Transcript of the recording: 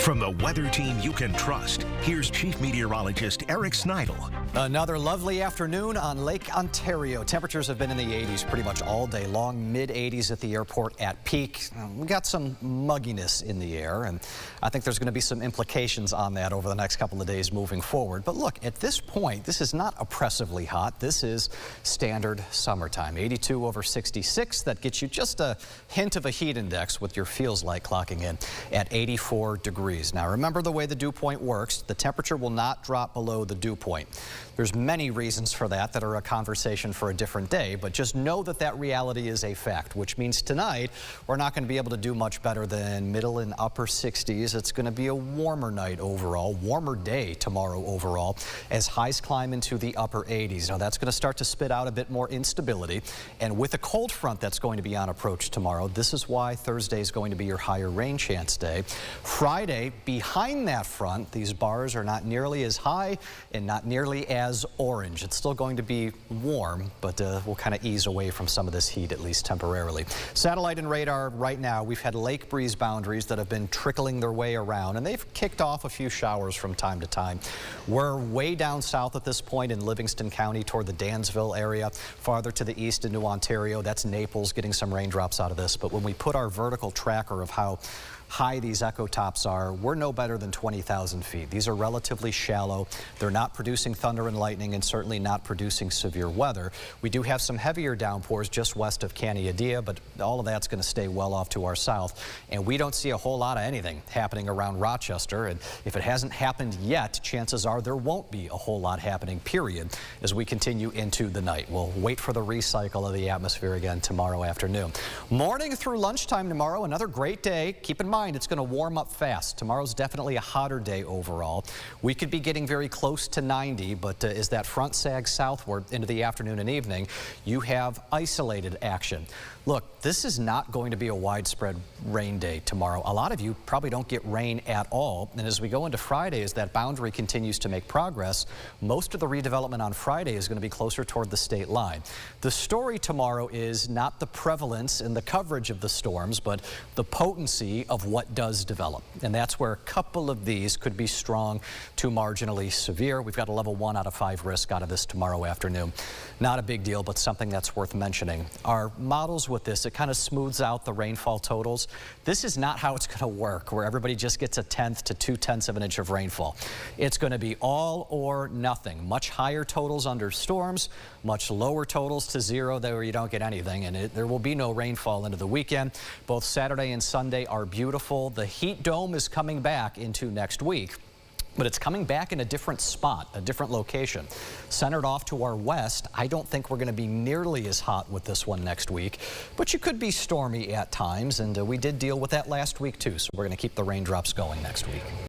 From the weather team you can trust, here's Chief Meteorologist Eric Sneidel. Another lovely afternoon on Lake Ontario. Temperatures have been in the 80s pretty much all day long, mid-80s at the airport at peak. We got some mugginess in the air, and I think there's going to be some implications on that over the next couple of days moving forward. But look, at this point, this is not oppressively hot. This is standard summertime. 82 over 66. That gets you just a hint of a heat index with your feels like clocking in at 84 degrees. Now remember the way the dew point works. The temperature will not drop below the dew point. There's many reasons for that are a conversation for a different day, but just know that that reality is a fact, which means tonight we're not going to be able to do much better than middle and upper 60s. It's going to be a warmer night overall, warmer day tomorrow overall, as highs climb into the upper 80s. Now that's going to start to spit out a bit more instability, and with a cold front that's going to be on approach tomorrow, this is why Thursday is going to be your higher rain chance day. Friday, behind that front, these bars are not nearly as high and not nearly as orange. It's still going to be warm, but we'll kind of ease away from some of this heat, at least temporarily. Satellite and radar right now, we've had lake breeze boundaries that have been trickling their way around, and they've kicked off a few showers from time to time. We're way down south at this point in Livingston County toward the Dansville area. Farther to the east into Ontario, that's Naples getting some raindrops out of this. But when we put our vertical tracker of how high these echo tops are, we're no better than 20,000 feet. These are relatively shallow. They're not producing thunder and lightning and certainly not producing severe weather. We do have some heavier downpours just west of Canyadia, but all of that's going to stay well off to our south. And we don't see a whole lot of anything happening around Rochester. And if it hasn't happened yet, chances are there won't be a whole lot happening, period, as we continue into the night. We'll wait for the recycle of the atmosphere again tomorrow afternoon. Morning through lunchtime tomorrow, another great day. Keep in mind, it's going to warm up fast. Tomorrow's definitely a hotter day overall. We could be getting very close to 90, but as that front sags southward into the afternoon and evening, you have isolated action. Look, this is not going to be a widespread rain day tomorrow. A lot of you probably don't get rain at all. And as we go into Friday, as that boundary continues to make progress, most of the redevelopment on Friday is going to be closer toward the state line. The story tomorrow is not the prevalence and the coverage of the storms, but the potency of what does develop. And that's where a couple of these could be strong to marginally severe. We've got a level 1 out of 5 risk out of this tomorrow afternoon. Not a big deal, but something that's worth mentioning. Our models with this, it kind of smooths out the rainfall totals. This is not how it's going to work, where everybody just gets a 1/10 to 2/10 of an inch of rainfall. It's going to be all or nothing. Much higher totals under storms, much lower totals to zero there where you don't get anything, and there will be no rainfall into the weekend. Both Saturday and Sunday are beautiful. The heat dome is coming back into next week, but it's coming back in a different spot, a different location. Centered off to our west, I don't think we're going to be nearly as hot with this one next week, but you could be stormy at times, and we did deal with that last week too, so we're going to keep the raindrops going next week.